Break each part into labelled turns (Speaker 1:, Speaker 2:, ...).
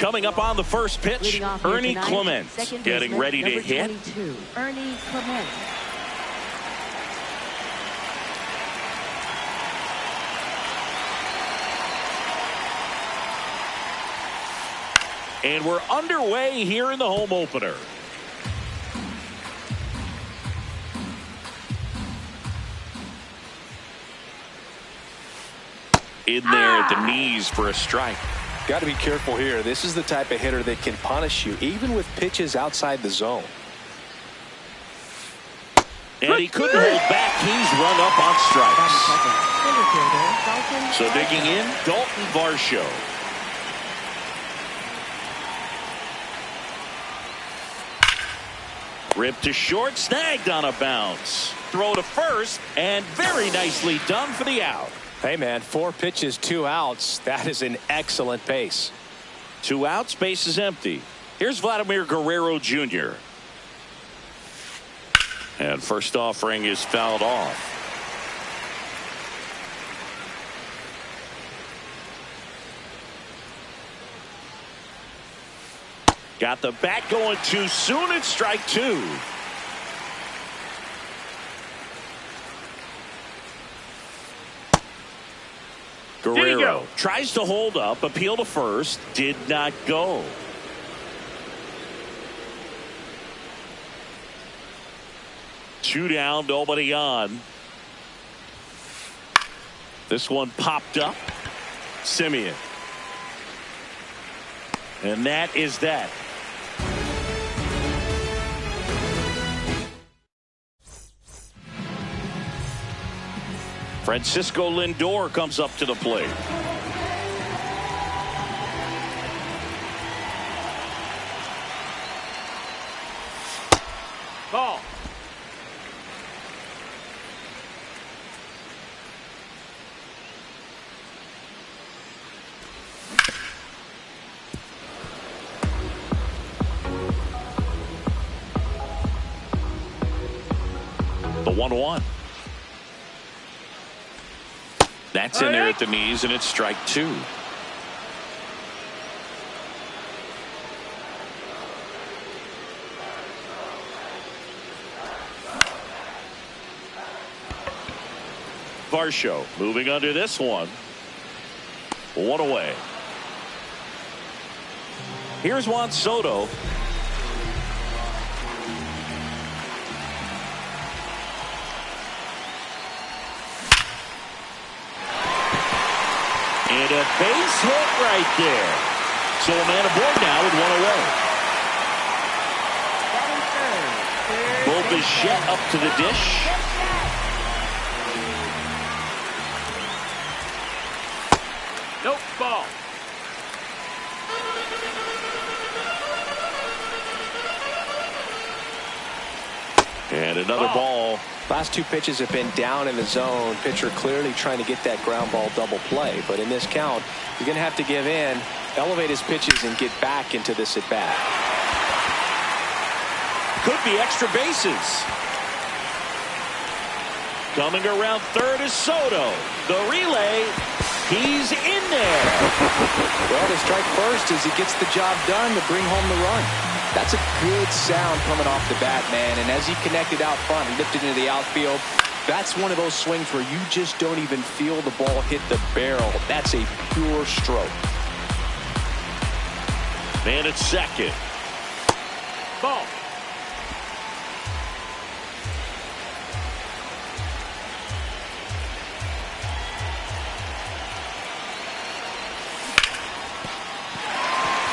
Speaker 1: Coming up on the first pitch, Ernie Clement getting ready to hit.
Speaker 2: 22, Ernie Clement.
Speaker 1: And we're underway here in the home opener. In there at the knees for a strike.
Speaker 3: Got to be careful here. This is the type of hitter that can punish you even with pitches outside the zone.
Speaker 1: And he couldn't hold back. He's rung up on strikes. So digging in, Dalton Varsho. Ripped to short, snagged on a bounce. Throw to first, and very nicely done for the out.
Speaker 3: Hey, man, 4 pitches, 2 outs. That is an excellent pace.
Speaker 1: 2 outs, base is empty. Here's Vladimir Guerrero Jr. And first offering is fouled off. Got the bat going too soon. It's strike 2. Guerrero tries to hold up, appeal to first, did not go. Two down, nobody on. This one popped up. Simeon. And that is that. Francisco Lindor comes up to the plate. Ball. The 1-1. That's in there at the knees, and it's strike 2. Varsho moving under this one. 1 away. Here's Juan Soto. And a base hit right there. So a man aboard now with 1 away. Bichette up to the dish. Nope, ball. And another ball.
Speaker 3: Last 2 pitches have been down in the zone. Pitcher clearly trying to get that ground ball double play. But in this count, you're going to have to give in, elevate his pitches, and get back into this at bat.
Speaker 1: Could be extra bases. Coming around third is Soto. The relay. He's in there.
Speaker 3: Well, the strike first as he gets the job done to bring home the run. That's a good sound coming off the bat, man. And as he connected out front and lifted into the outfield, that's one of those swings where you just don't even feel the ball hit the barrel. That's a pure stroke.
Speaker 1: Man at second. Ball.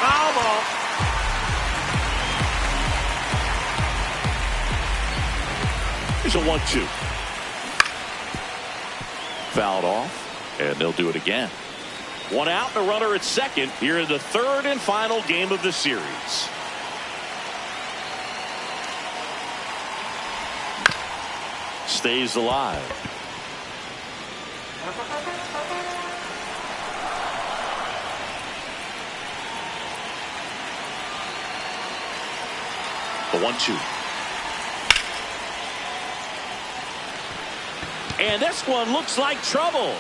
Speaker 1: Foul ball. Here's a 1-2. Fouled off, and they'll do it again. 1 out and a runner at second here in the 3rd and final game of the series. Stays alive. The 1-2. And this one looks like trouble.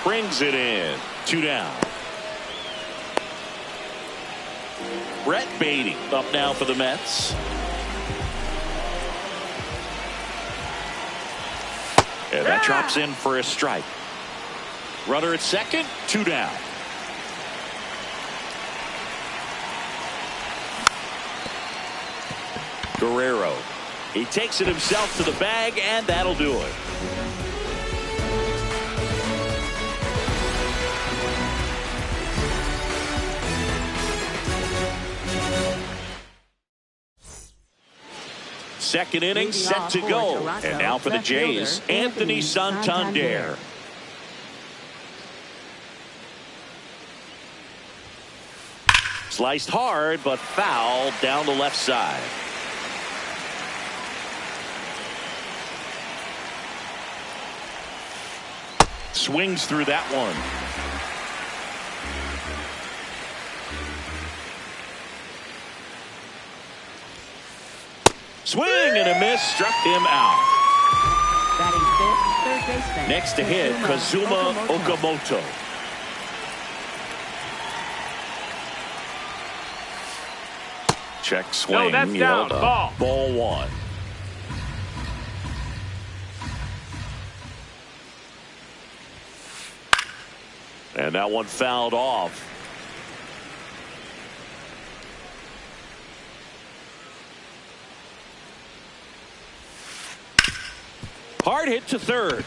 Speaker 1: Brings it in. 2 down. Brett Beatty up now for the Mets. And that drops in for a strike. Runner at second, 2 down. Guerrero. He takes it himself to the bag, and that'll do it. Second inning set to go. And now for the Jays, Anthony Santander. Sliced hard, but fouled down the left side. Swings through that one. Swing and a miss, struck him out.
Speaker 2: Batting fifth, third baseman.
Speaker 1: Next to hit, Kazuma Okamoto. Check swing.
Speaker 4: No, that's down. Ball.
Speaker 1: Ball 1. And that one fouled off. Hard hit to third.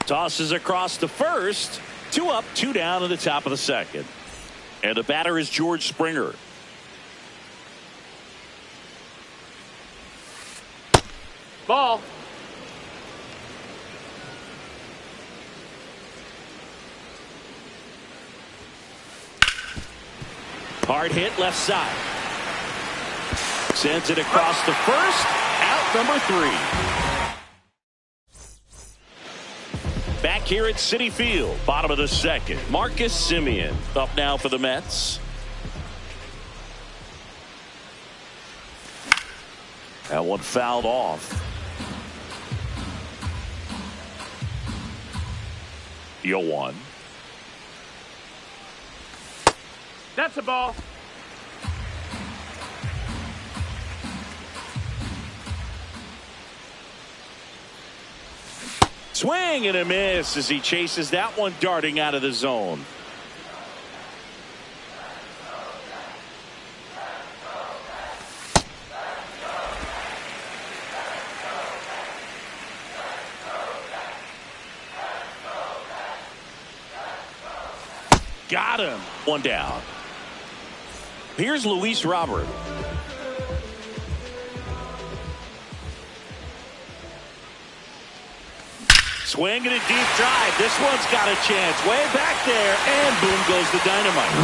Speaker 1: Tosses across to first. 2 up, 2 down in the top of the second. And the batter is George Springer.
Speaker 4: Ball.
Speaker 1: Hard hit left side. Sends it across to first. Out number 3. Back here at Citi Field, bottom of the second. Marcus Semien up now for the Mets. That one fouled off. 0-1.
Speaker 4: That's a ball.
Speaker 1: Swing and a miss as he chases that one darting out of the zone. Got him. 1 down. Here's Luis Robert. Swing and a deep drive. This one's got a chance. Way back there, and boom goes the dynamite.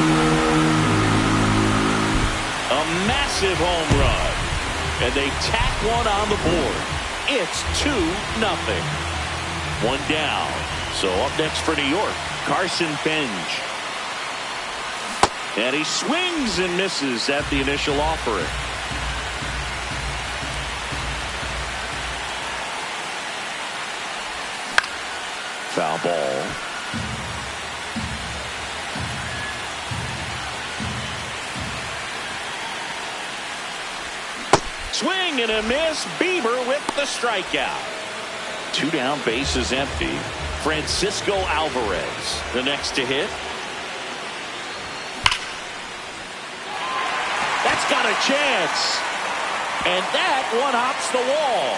Speaker 1: A massive home run. And they tack one on the board. It's 2-0. 1 down. So up next for New York, Carson Bench. And he swings and misses at the initial offering. Foul ball. Swing and a miss. Bieber with the strikeout. 2 down, bases empty. Francisco Alvarez, the next to hit. That's got a chance. And that one hops the wall.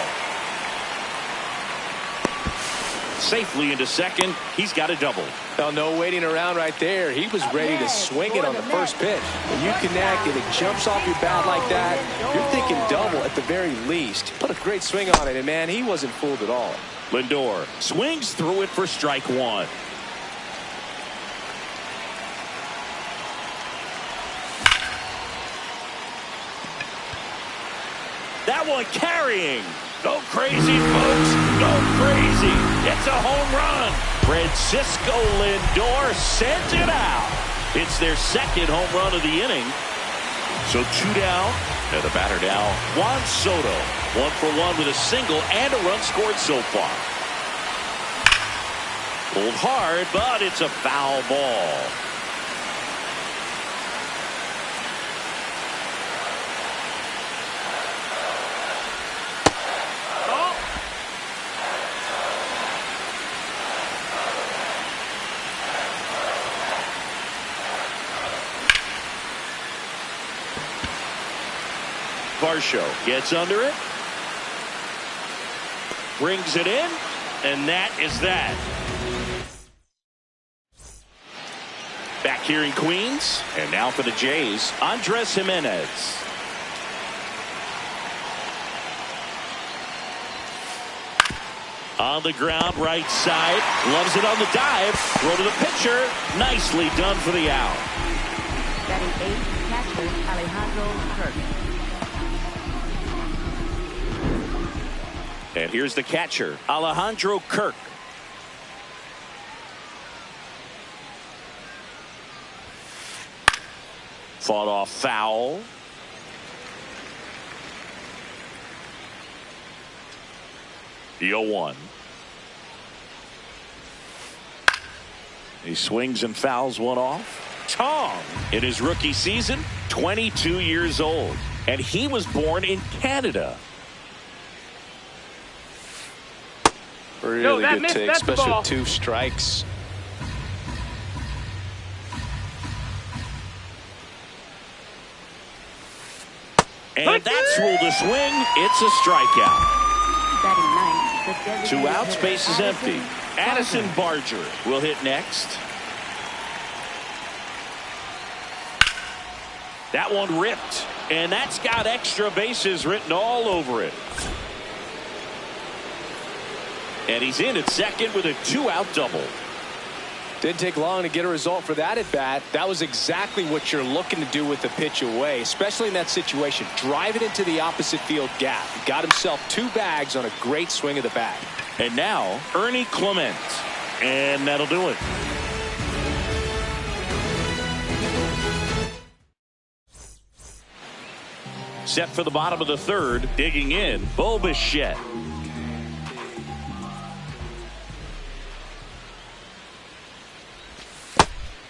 Speaker 1: Safely into second. He's got a double.
Speaker 3: Oh, no waiting around right there. He was ready to swing it on the first pitch. When you connect and it jumps off your bat like that, you're thinking double at the very least. Put a great swing on it, and man, he wasn't fooled at all.
Speaker 1: Lindor swings through it for strike 1. That one carrying. Go crazy, folks. Go crazy. It's a home run. Francisco Lindor sends it out. It's their second home run of the inning. So 2 down. And the batter now, Juan Soto. 1 for 1 with a single and a run scored so far. Pulled hard, but it's a foul ball. Varsho gets under it. Brings it in. And that is that. Back here in Queens. And now for the Jays, Andres Jimenez. On the ground, right side. Loves it on the dive. Throw to the pitcher. Nicely done for the out.
Speaker 2: Batting eighth, catcher Alejandro Kirk.
Speaker 1: And here's the catcher, Alejandro Kirk. Fought off foul. The 0-1. He swings and fouls one off. Tong in his rookie season, 22 years old. And he was born in Canada.
Speaker 3: Really good take, especially with 2 strikes.
Speaker 1: And that's ruled a swing. It's a strikeout.
Speaker 2: Batting ninth, the
Speaker 1: 2 outs, base is empty. Addison Barger will hit next. That one ripped, and that's got extra bases written all over it. And he's in at second with a 2-out double.
Speaker 3: Didn't take long to get a result for that at bat. That was exactly what you're looking to do with the pitch away, especially in that situation. Drive it into the opposite field gap. He got himself 2 bags on a great swing of the bat.
Speaker 1: And now Ernie Clement, and that'll do it. Set for the bottom of the third, digging in, Bo Bichette.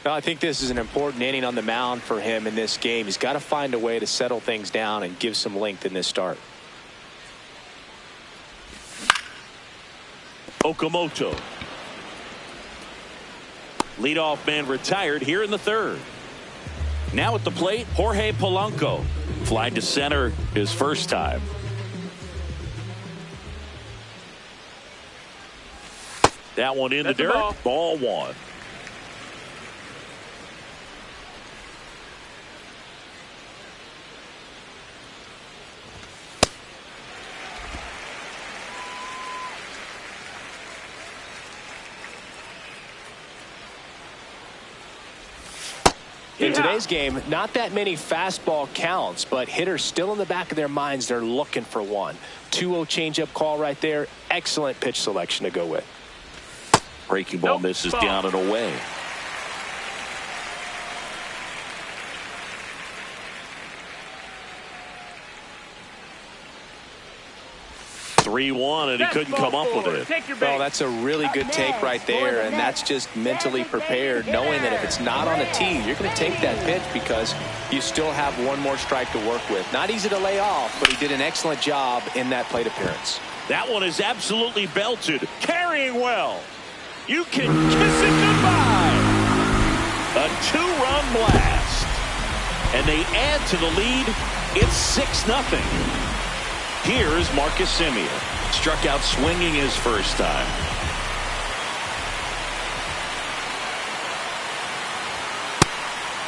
Speaker 3: Well, I think this is an important inning on the mound for him in this game. He's got to find a way to settle things down and give some length in this start.
Speaker 1: Okamoto. Leadoff man retired here in the third. Now at the plate, Jorge Polanco. Flied to center his first time. That one in the dirt. Ball 1.
Speaker 3: In today's game, not that many fastball counts, but hitters still in the back of their minds, they're looking for one. 2-0 changeup call right there. Excellent pitch selection to go with.
Speaker 1: Breaking ball misses down and away. (3-1) and he couldn't come up with it.
Speaker 3: Well, that's a really good take right there, and that's just mentally prepared, knowing that if it's not on a tee, you're going to take that pitch because you still have one more strike to work with. Not easy to lay off, but he did an excellent job in that plate appearance.
Speaker 1: That one is absolutely belted. Carrying well. You can kiss it goodbye. A 2-run blast. And they add to the lead. It's 6-0. Here's Marcus Semien. Struck out swinging his first time.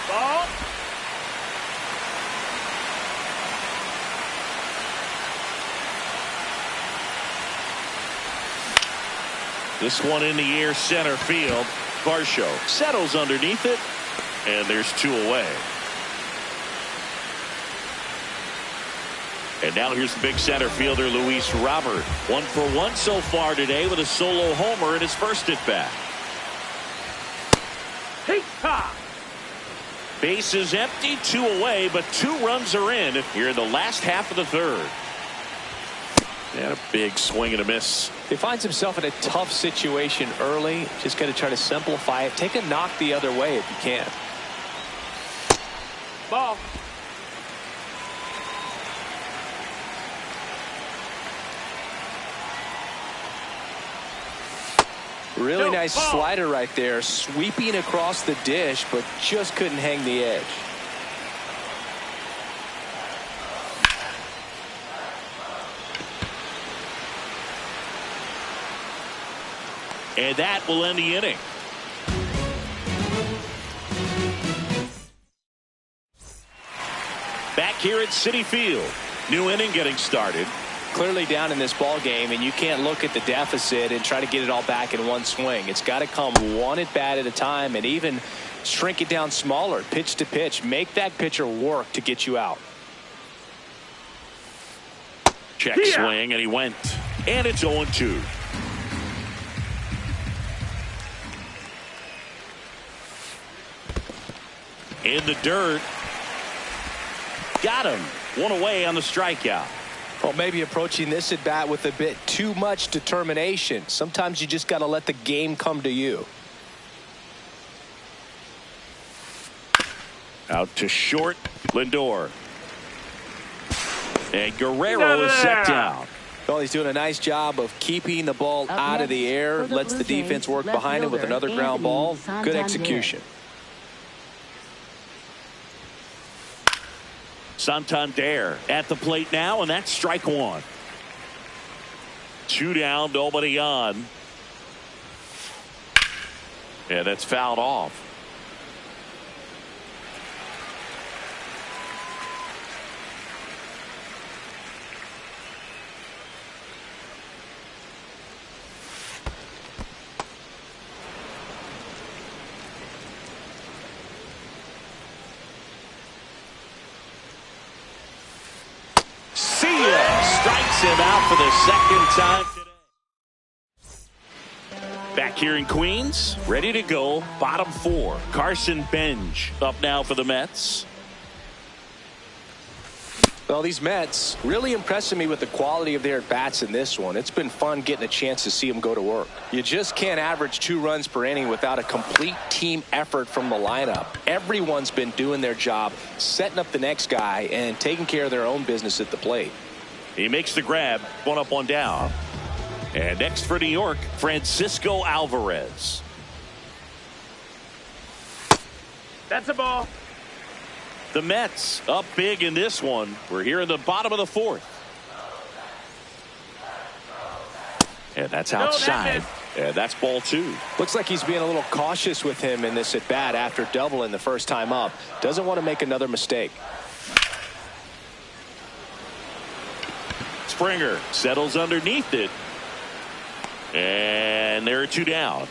Speaker 4: Ball.
Speaker 1: This one in the air, center field. Varsho settles underneath it, and there's 2 away. And now here's the big center fielder, Luis Robert. 1 for 1 so far today with a solo homer in his first at bat. Base is empty, 2 away, but 2 runs are in here in the last half of the third. And a big swing and a miss.
Speaker 3: He finds himself in a tough situation early. Just got to try to simplify it. Take a knock the other way if you can.
Speaker 4: Ball.
Speaker 3: Really nice slider right there, sweeping across the dish, but just couldn't hang the edge.
Speaker 1: And that will end the inning. Back here at Citi Field. New inning getting started.
Speaker 3: Clearly down in this ball game, and you can't look at the deficit and try to get it all back in one swing. It's got to come one at bat at a time, and even shrink it down smaller, pitch to pitch. Make that pitcher work to get you out.
Speaker 1: Check swing, and he went. And it's 0-2. In the dirt. Got him. One away on the strikeout.
Speaker 3: Well, maybe approaching this at bat with a bit too much determination. Sometimes you just got to let the game come to you.
Speaker 1: Out to short, Lindor. And Guerrero is set down.
Speaker 3: Well, he's doing a nice job of keeping the ball out of the air. Lets the defense work behind him with another ground ball. Good execution.
Speaker 1: Santander at the plate now, and that's strike one. 2 down, nobody on. And that's fouled off. Strikes him out for the second time today. Back here in Queens, ready to go. Bottom 4. Carson Bench up now for the Mets.
Speaker 3: Well, these Mets really impressing me with the quality of their at-bats in this one. It's been fun getting a chance to see them go to work. You just can't average 2 runs per inning without a complete team effort from the lineup. Everyone's been doing their job, setting up the next guy, and taking care of their own business at the plate.
Speaker 1: He makes the grab, 1 up, 1 down. And next for New York, Francisco Alvarez.
Speaker 4: That's a ball.
Speaker 1: The Mets up big in this one. We're here in the bottom of the 4th. And that's outside. And that's ball 2.
Speaker 3: Looks like he's being a little cautious with him in this at bat after doubling the first time up. Doesn't want to make another mistake.
Speaker 1: Springer settles underneath it. And there are 2 down.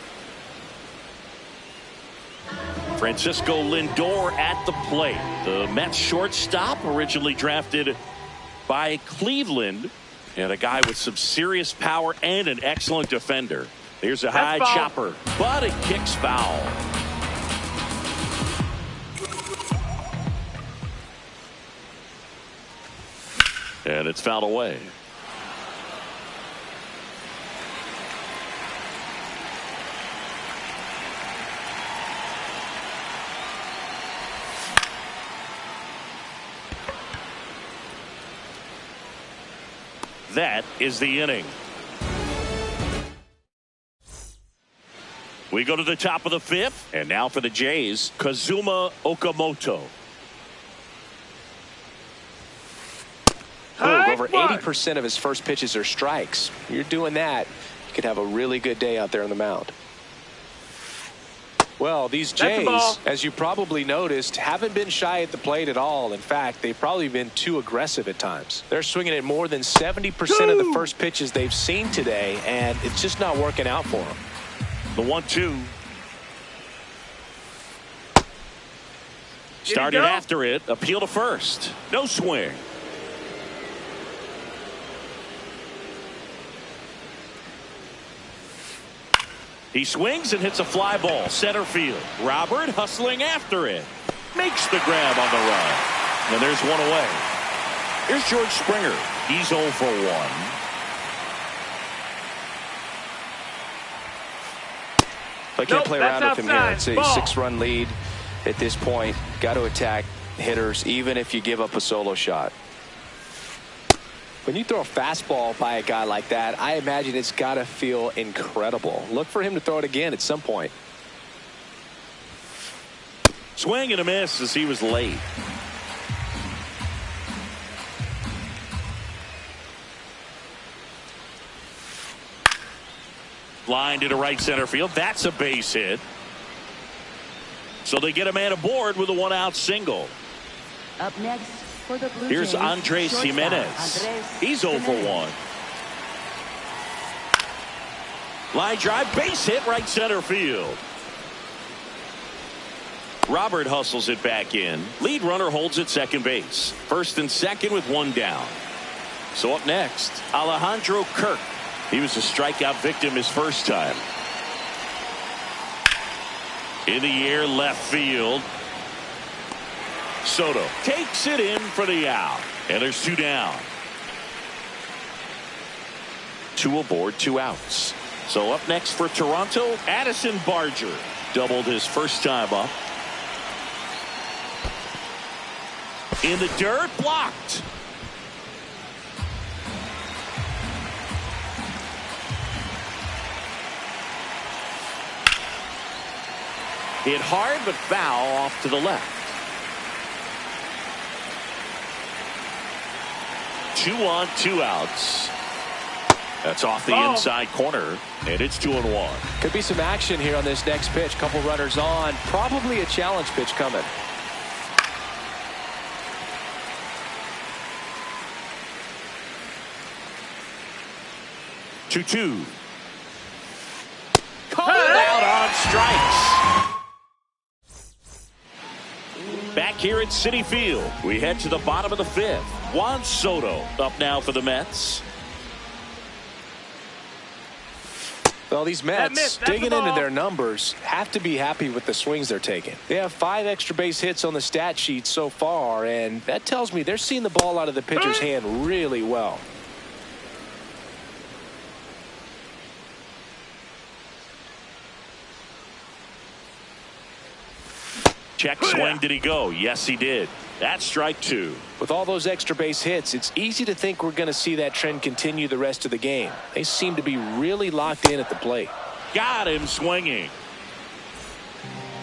Speaker 1: Francisco Lindor at the plate. The Mets shortstop, originally drafted by Cleveland, and a guy with some serious power and an excellent defender. There's a high chopper, but it kicks foul. And it's fouled away. That is the inning. We go to the top of the 5th, and now for the Jays, Kazuma Okamoto.
Speaker 3: Over 80% of his first pitches are strikes. You're doing that, you could have a really good day out there on the mound. Well, these Jays, as you probably noticed, haven't been shy at the plate at all. In fact, they've probably been too aggressive at times. They're swinging at more than 70% of the first pitches they've seen today, and it's just not working out for them.
Speaker 1: The 1-2. Started after it. Appeal to first. No swing. He swings and hits a fly ball center field. Robert hustling after it. Makes the grab on the run. And there's 1 away. Here's George Springer. He's 0 for 1.
Speaker 3: I can't play around with him here. It's a 6-run lead at this point. Got to attack hitters even if you give up a solo shot. When you throw a fastball by a guy like that, I imagine it's got to feel incredible. Look for him to throw it again at some point.
Speaker 1: Swing and a miss as he was late. Lined into right center field. That's a base hit. So they get a man aboard with a one-out single.
Speaker 2: Up next for the Blue
Speaker 1: Here's
Speaker 2: Jays,
Speaker 1: Andres
Speaker 2: shortstop,
Speaker 1: Jimenez.
Speaker 2: Andres
Speaker 1: He's 0 for
Speaker 2: Jimenez.
Speaker 1: 1. Line drive, base hit, right center field. Robert hustles it back in. Lead runner holds at second base. First and second with one down. So up next, Alejandro Kirk. He was a strikeout victim his first time. In the air, left field. Soto takes it in for the out. And there's two down. Two aboard, two outs. So up next for Toronto, Addison Barger. Doubled his first time up. In the dirt, blocked. Hit hard but foul off to the left. 2 on, 2 outs. That's off the inside corner, and it's 2-1.
Speaker 3: Could be some action here on this next pitch. Couple runners on. Probably a challenge pitch coming.
Speaker 1: Two. Called out on strikes. Back here at Citi Field, we head to the bottom of the 5th. Juan Soto up now for the Mets.
Speaker 3: Well, these Mets, digging into their numbers, have to be happy with the swings they're taking. They have 5 extra base hits on the stat sheet so far, and that tells me they're seeing the ball out of the pitcher's hand really well.
Speaker 1: Check swing. Did he go? Yes, he did. That's strike 2.
Speaker 3: With all those extra base hits, it's easy to think we're going to see that trend continue the rest of the game. They seem to be really locked in at the plate.
Speaker 1: Got him swinging.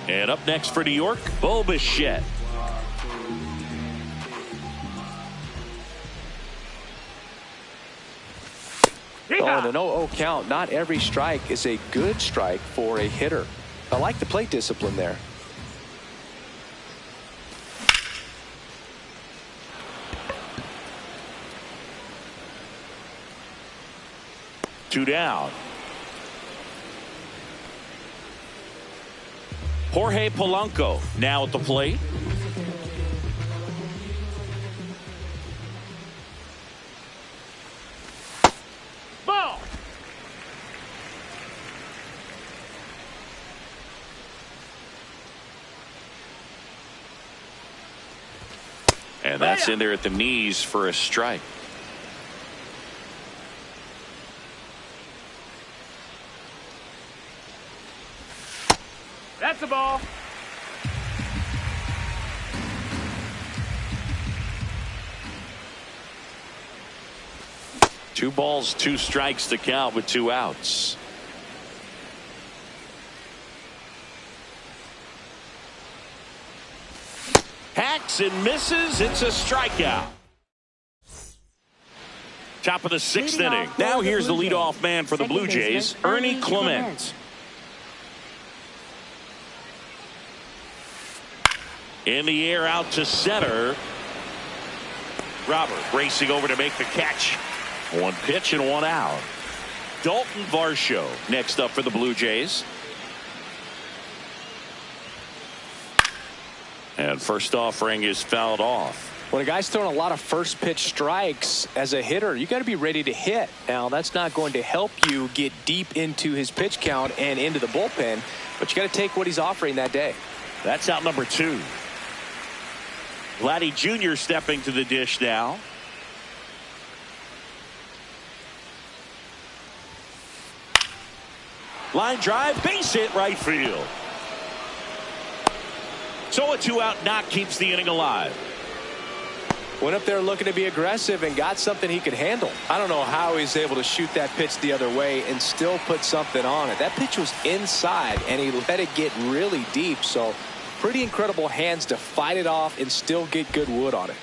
Speaker 1: And up next for New York, Bo Bichette.
Speaker 3: On an 0-0 count, not every strike is a good strike for a hitter. I like the plate discipline there.
Speaker 1: Two down. Jorge Polanco now at the plate.
Speaker 4: Ball.
Speaker 1: And that's in there at the knees for a strike.
Speaker 4: That's a ball.
Speaker 1: Two balls, 2 strikes to count with 2 outs. Hacks and misses. It's a strikeout. Top of the 6th inning. Now here's the leadoff man for the Blue Jays, Ernie Clement. In the air out to center. Robert racing over to make the catch. 1 pitch and 1 out. Dalton Varsho next up for the Blue Jays. And first offering is fouled off.
Speaker 3: When a guy's throwing a lot of first pitch strikes as a hitter, you got to be ready to hit. Now, that's not going to help you get deep into his pitch count and into the bullpen, but you got to take what he's offering that day.
Speaker 1: That's out number 2. Vladdy Jr. stepping to the dish now. Line drive, base hit, right field. So a 2-out knock keeps the inning alive.
Speaker 3: Went up there looking to be aggressive and got something he could handle. I don't know how he's able to shoot that pitch the other way and still put something on it. That pitch was inside and he let it get really deep. So pretty incredible hands to fight it off and still get good wood on it.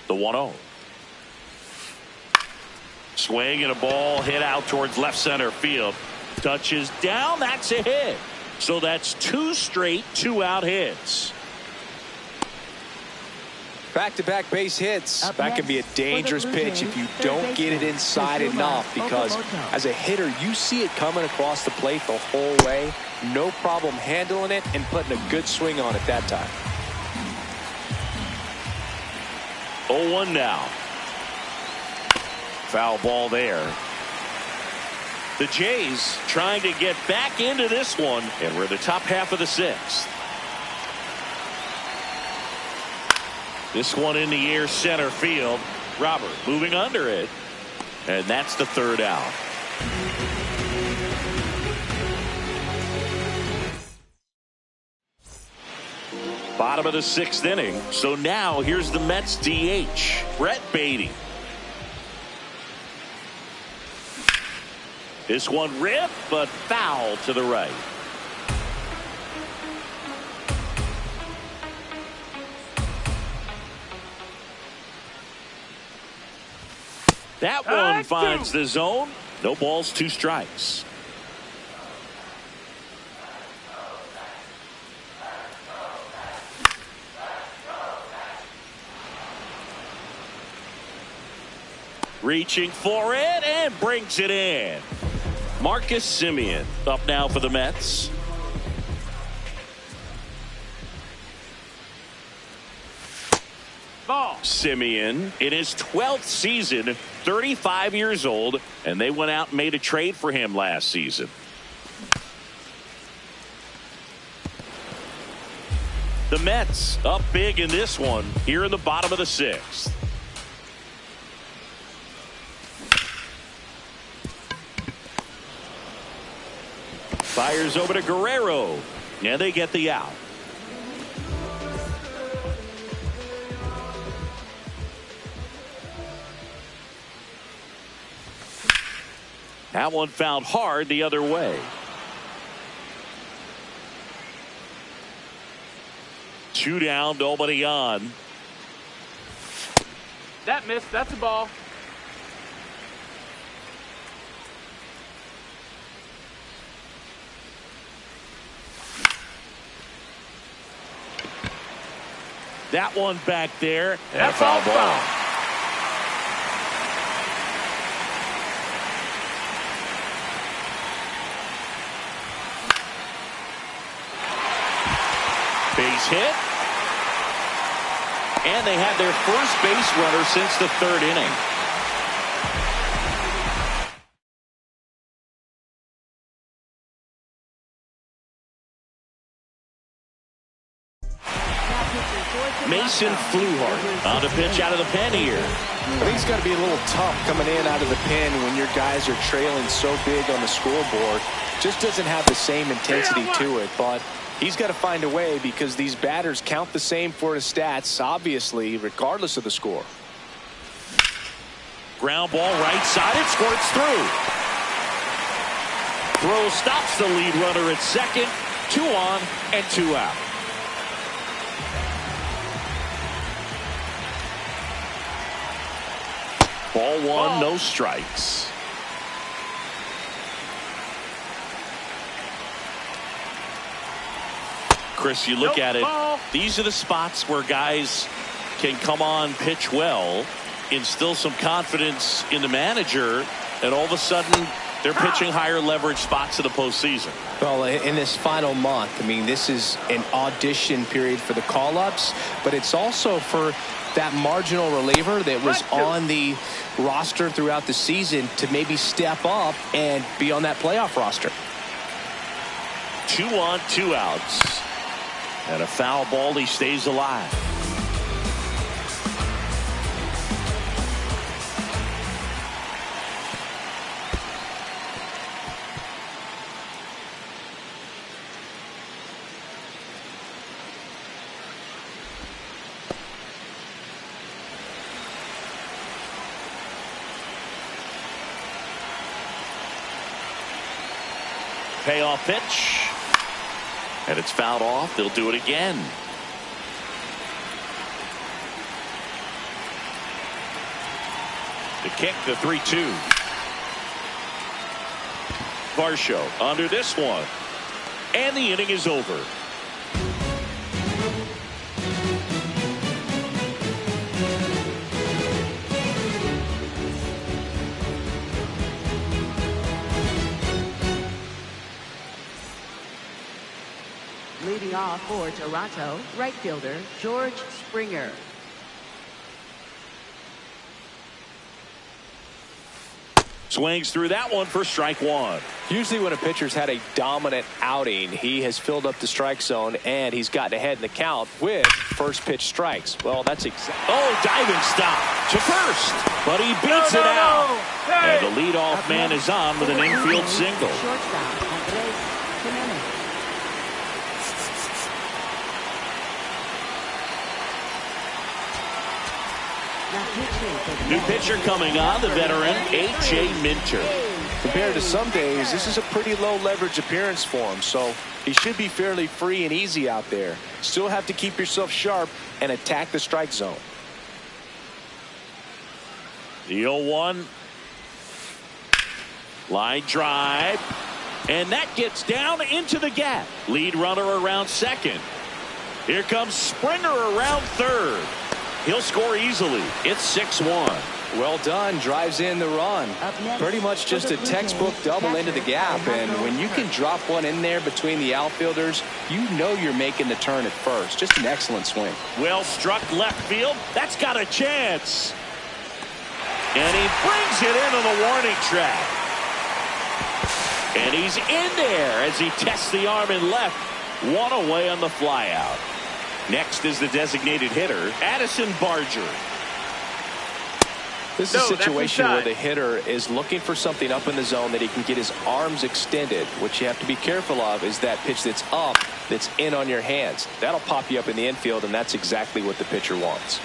Speaker 1: The 1-0. Swing and a ball hit out towards left center field. Touches down. That's a hit. So that's 2 straight 2-out hits.
Speaker 3: Back-to-back base hits. That can be a dangerous pitch if you don't get it inside enough, because as a hitter, you see it coming across the plate the whole way. No problem handling it and putting a good swing on it that time.
Speaker 1: 0-1 now. Foul ball there. The Jays trying to get back into this one, and we're in the top half of the 6th. This one in the air, center field. Robert moving under it, and that's the 3rd out. Bottom of the 6th inning. So now here's the Mets DH, Brett Beatty. This one ripped, but foul to the right. That one finds the zone. No balls, 2 strikes. Reaching for it and brings it in. Marcus Semien up now for the Mets.
Speaker 4: Ball.
Speaker 1: Semien in his 12th season, 35 years old, and they went out and made a trade for him last season. The Mets up big in this one here in the bottom of the 6th. Fires over to Guerrero, and they get the out. That one found hard the other way. 2 down, nobody on.
Speaker 4: That missed. That's a ball.
Speaker 1: That one back there. And
Speaker 4: That's all foul.
Speaker 1: Base hit. And they had their first base runner since the 3rd inning. Mason Fluhardt on the pitch out of the pen here.
Speaker 3: I think it's got to be a little tough coming in out of the pen when your guys are trailing so big on the scoreboard. Just doesn't have the same intensity to it, but he's got to find a way, because these batters count the same for his stats, obviously, regardless of the score.
Speaker 1: Ground ball right side, it squirts through. Throw stops the lead runner at second. 2 on and 2 out. Ball 1, no strikes. Chris, you look at it, these are the spots where guys can come on, pitch well, instill some confidence in the manager, and all of a sudden they're pitching higher leverage spots in the postseason.
Speaker 3: Well, in this final month, I mean, this is an audition period for the call-ups, but it's also for that marginal reliever that was on the roster throughout the season to maybe step up and be on that playoff roster.
Speaker 1: 2 on, 2 outs. And a foul ball, he stays alive. Payoff pitch. And it's fouled off. They'll do it again. The To kick the 3-2. Varsho under this one. And the inning is over.
Speaker 2: Leading off for Toronto, right fielder George Springer.
Speaker 1: Swings through that one for strike one.
Speaker 3: Usually when a pitcher's had a dominant outing, he has filled up the strike zone and he's gotten ahead in the count with first pitch strikes. Well, that's
Speaker 1: diving stop to first, but he beats it out. And the leadoff man is on with an infield single.
Speaker 2: Shortstop Andres Jimenez.
Speaker 1: New pitcher coming on, the veteran A.J. Minter.
Speaker 3: Compared to some days, this is a pretty low leverage appearance for him, so he should be fairly free and easy out there. Still have to keep yourself sharp and attack the strike zone.
Speaker 1: The 0-1. Line drive. And that gets down into the gap. Lead runner around second. Here comes Springer around third. He'll score easily. It's 6-1.
Speaker 3: Well done. Drives in the run. Pretty much just a textbook double into the gap. And when you can drop one in there between the outfielders, you know you're making the turn at first. Just an excellent swing.
Speaker 1: Well struck left field. That's got a chance. And he brings it into the warning track. And he's in there as he tests the arm in left. One away on the flyout. Next is the designated hitter, Addison Barger.
Speaker 3: This is a situation where the hitter is looking for something up in the zone that he can get his arms extended. What you have to be careful of is that pitch that's up, that's in on your hands. That'll pop you up in the infield, and that's exactly what the pitcher wants.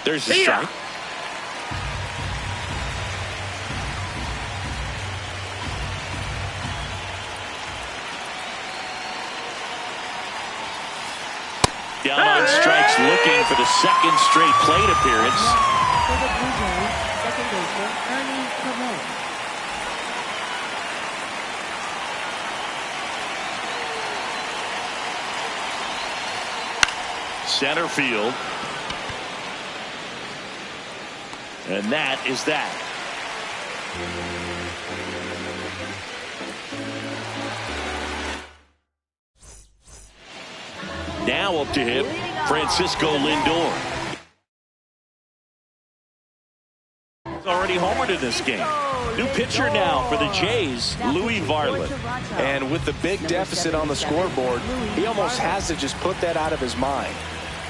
Speaker 1: There's the strike. Down on strikes, looking for the second straight plate appearance.
Speaker 2: For the Blue Jays, second baseman Ernie Clement.
Speaker 1: Center field. And that is that. Now up to him, Francisco Lindor. He's already homered in this game. New pitcher now for the Jays, Louis Varland.
Speaker 3: And with the big deficit on the scoreboard, he almost has to just put that out of his mind.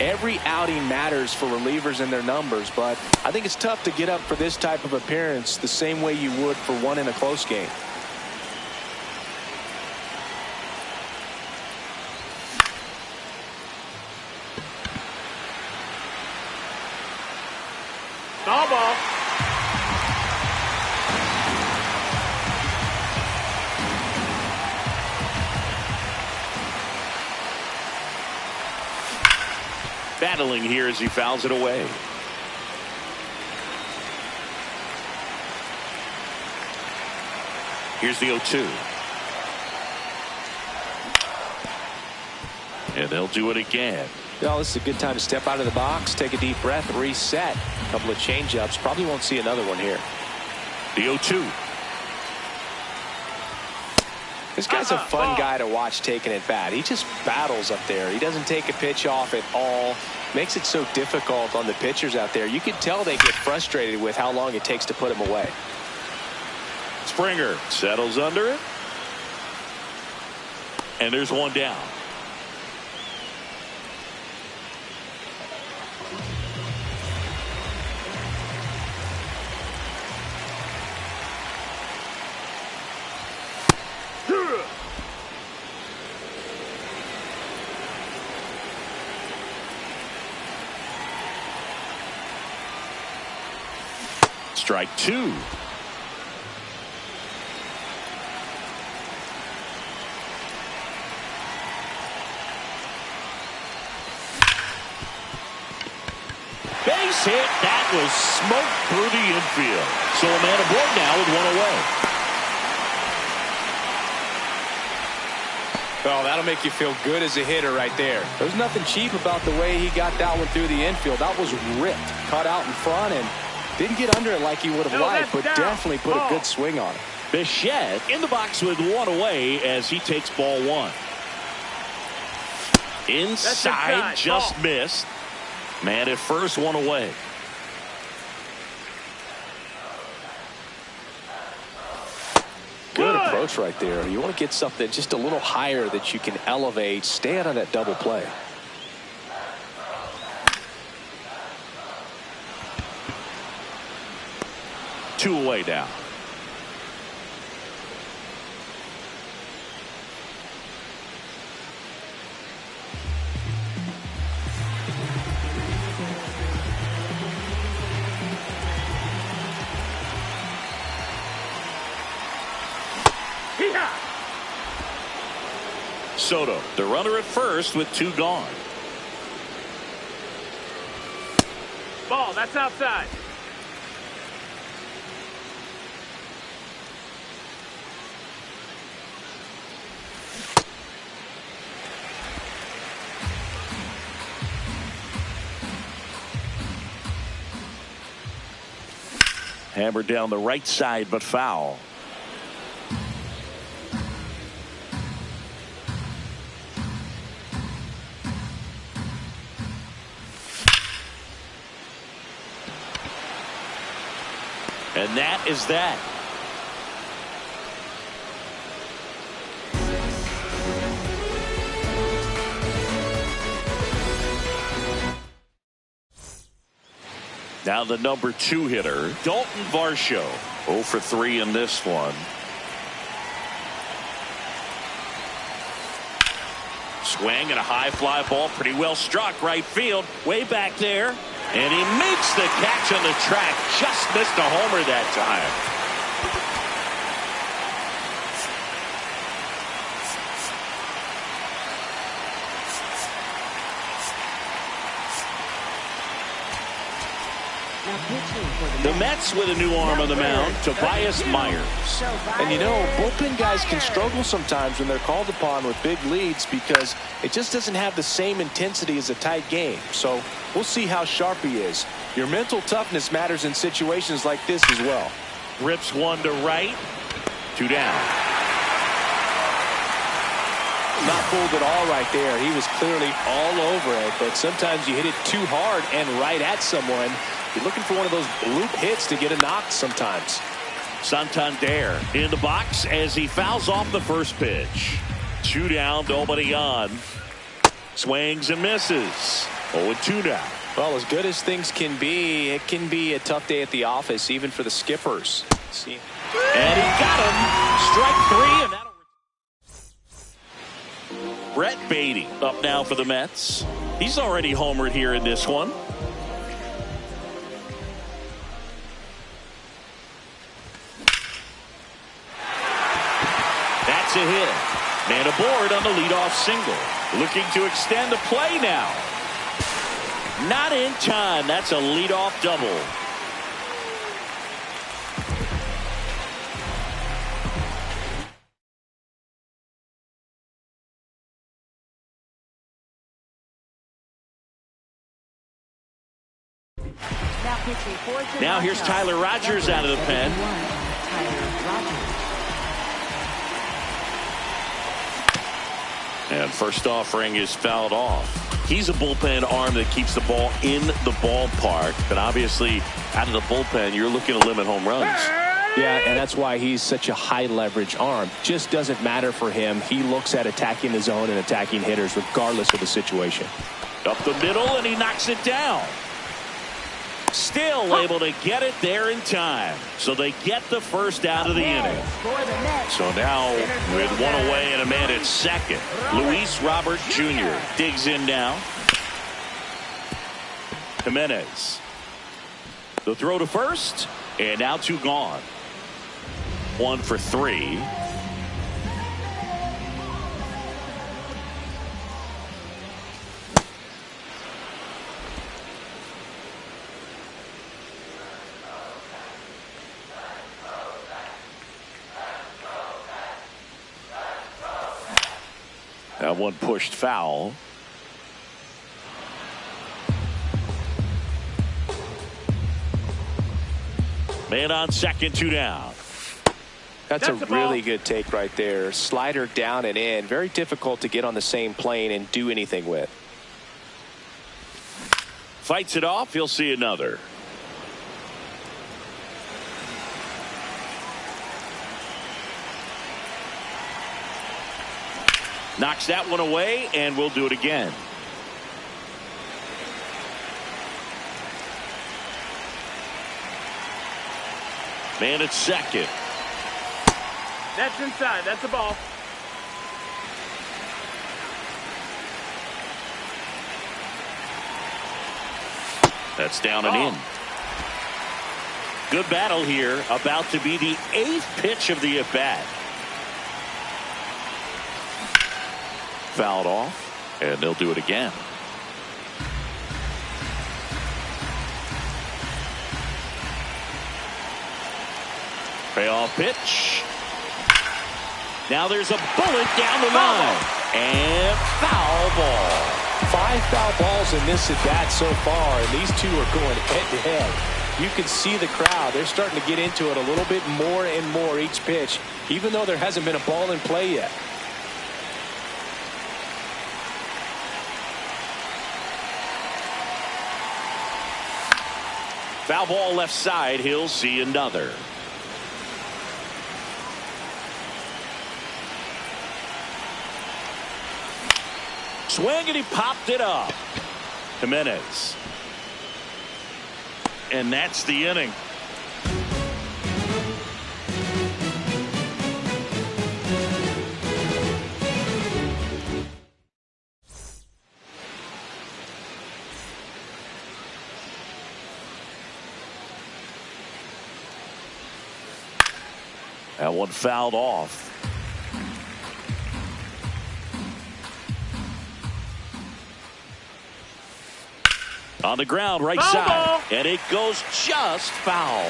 Speaker 3: Every outing matters for relievers and their numbers, but I think it's tough to get up for this type of appearance the same way you would for one in a close game.
Speaker 4: Foul ball.
Speaker 1: Battling here as he fouls it away. Here's the 0-2. And they'll do it again.
Speaker 3: Well, this is a good time to step out of the box, take a deep breath, reset. A couple of change-ups. Probably won't see another one here.
Speaker 1: The 0-2.
Speaker 3: This guy's a fun guy to watch taking it bat. He just battles up there. He doesn't take a pitch off at all. Makes it so difficult on the pitchers out there. You can tell they get frustrated with how long it takes to put him away.
Speaker 1: Springer settles under it. And there's one down. Strike two. base hit. That was smoked through the infield. So a man aboard now with one away.
Speaker 3: Well, that'll make you feel good as a hitter right there. There's nothing cheap about the way he got that one through the infield. That was ripped, cut out in front, and didn't get under it like he would have liked, but definitely put a good swing on it.
Speaker 1: Bichette in the box with one away as he takes ball one. Inside, just missed. Man at first, one away.
Speaker 3: Good approach right there. You want to get something just a little higher that you can elevate. Stay out of that double play.
Speaker 1: Two away now. Soto, the runner at first with two gone.
Speaker 4: Ball, that's outside.
Speaker 1: Hammered down the right side, but foul. And that is that. Now the number 2 hitter, Dalton Varsho. 0 for 3 in this one. Swing and a high fly ball, pretty well struck right field, way back there. And he makes the catch on the track. Just missed a homer that time. The Mets with a new arm on the mound, Tobias Myers.
Speaker 3: And you know, bullpen guys can struggle sometimes when they're called upon with big leads because it just doesn't have the same intensity as a tight game. So we'll see how sharp he is. Your mental toughness matters in situations like this as well.
Speaker 1: Rips one to right. 2 down.
Speaker 3: Not fooled at all right there. He was clearly all over it, but sometimes you hit it too hard and right at someone. You're looking for one of those bloop hits to get a knock sometimes.
Speaker 1: Santander in the box as he fouls off the first pitch. 2 down, nobody on. Swings and misses. 0-2 now.
Speaker 3: Well, as good as things can be, it can be a tough day at the office, even for the skippers. See.
Speaker 1: And he got him. Strike 3, and that'll. Brett Beatty up now for the Mets. He's already homered here in this one. That's a hit. Man aboard on the leadoff single. Looking to extend the play now. Not in time. That's a leadoff double. Now here's Tyler Rogers out of the pen. And first offering is fouled off. He's a bullpen arm that keeps the ball in the ballpark. But obviously, out of the bullpen, you're looking to limit home runs.
Speaker 3: Yeah, and that's why he's such a high leverage arm. Just doesn't matter for him. He looks at attacking the zone and attacking hitters regardless of the situation.
Speaker 1: Up the middle, and he knocks it down. Still able to get it there in time. So they get the first out of the inning. So now with one away and a man at second, Luis Robert Jr. digs in now. Jimenez. The throw to first, and now 2 gone. 1 for 3. That one pushed foul. Man on second, 2 down.
Speaker 3: That's a really good take right there. Slider down and in. Very difficult to get on the same plane and do anything with.
Speaker 1: Fights it off. He'll see another. Knocks that one away, and we'll do it again. Man at second.
Speaker 4: That's inside. That's a ball.
Speaker 1: That's down and in. Good battle here. About to be the 8th pitch of the at-bat. Fouled off, and they'll do it again. Payoff pitch. Now there's a bullet down the line. And foul ball.
Speaker 3: 5 foul balls in this at bat so far, and these two are going head to head. You can see the crowd. They're starting to get into it a little bit more and more each pitch, even though there hasn't been a ball in play yet.
Speaker 1: Foul ball left side. He'll see another. Swing, and he popped it up. Jimenez. And that's the inning. That one fouled off. On the ground, right side.
Speaker 4: Ball.
Speaker 1: And it goes just foul.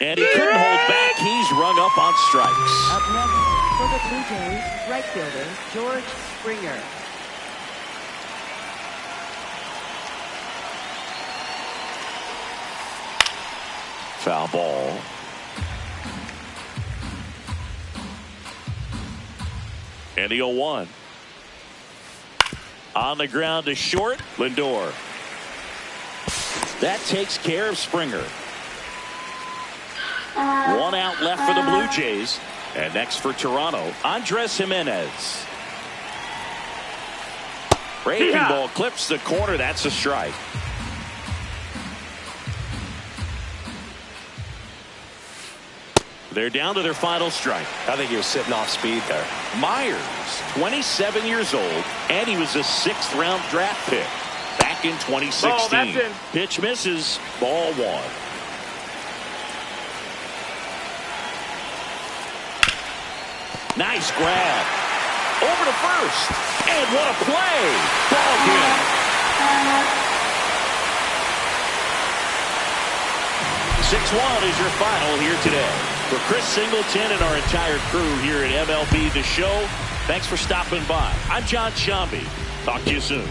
Speaker 1: And he couldn't hold back. He's rung up on strikes.
Speaker 2: Up next for the Blue Jays, right fielder George Springer.
Speaker 1: Foul ball. And the 0-1. On the ground to short, Lindor. That takes care of Springer. 1 out left for the Blue Jays. And next for Toronto, Andres Jimenez. Breaking ball clips the corner. That's a strike. They're down to their final strike.
Speaker 3: I think he was sitting off speed there.
Speaker 1: Myers, 27 years old, and he was a 6th-round draft pick back in 2016.
Speaker 4: Ball, that's in.
Speaker 1: Pitch misses, ball 1. Nice grab. Over to first. And what a play. Ball game. 6-1 is your final here today. For Chris Singleton and our entire crew here at MLB The Show, thanks for stopping by. I'm John Shambi. Talk to you soon.